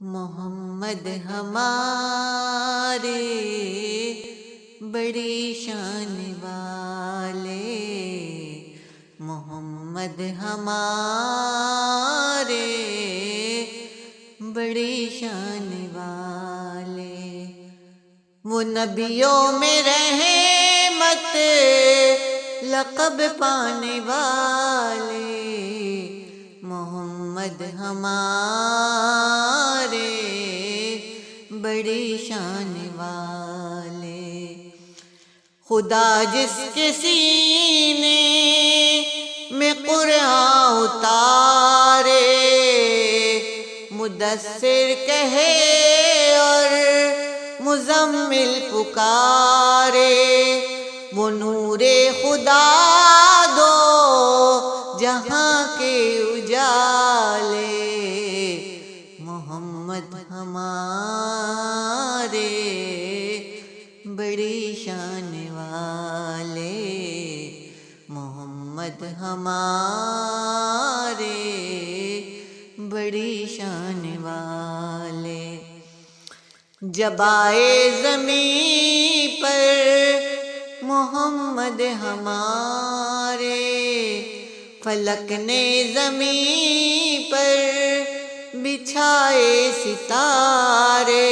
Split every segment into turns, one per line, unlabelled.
محمد ہمارے بڑی شان والے، محمد ہمارے بڑی شان والے، وہ نبیوں میں رحمت لقب پانے والے، محمد ہمارے بڑی شان والے، خدا جس کے سینے میں قرآن اتارے، مدثر کہے اور مزمل پکارے، وہ نور خدا دو جہاں کے اجالے، محمد ہمارے بڑی شان والے، محمد ہمارے بڑی شان والے، جب آئے زمین پر محمد ہمارے، فلک نے زمین پر بچھائے ستارے،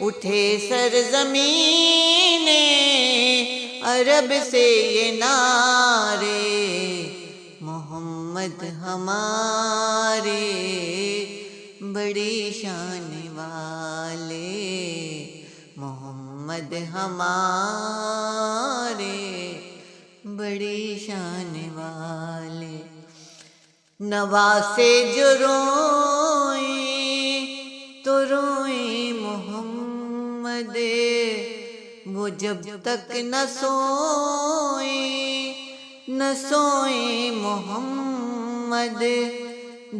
اٹھے سرزمین عرب سے یہ نعرے، محمد ہمارے بڑی شان والے، محمد ہمارے بڑی شان والے، نواسے جو روئیں تو روئیں محمد، وہ جب تک نہ سوئیں محمد،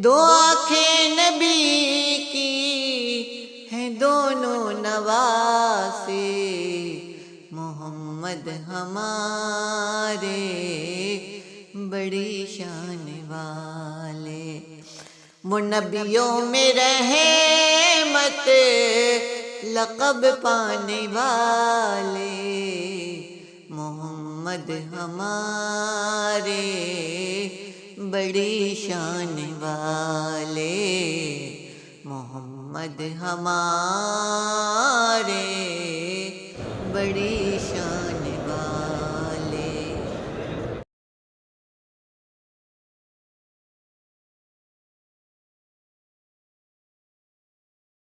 دو آنکھیں نبی کی ہیں دونوں نواسے، محمد ہمارے بڑی شان والے، وہ نبیوں میں رحمت لقب پانے والے، محمد ہمارے بڑی شان والے، محمد ہمارے بڑی شان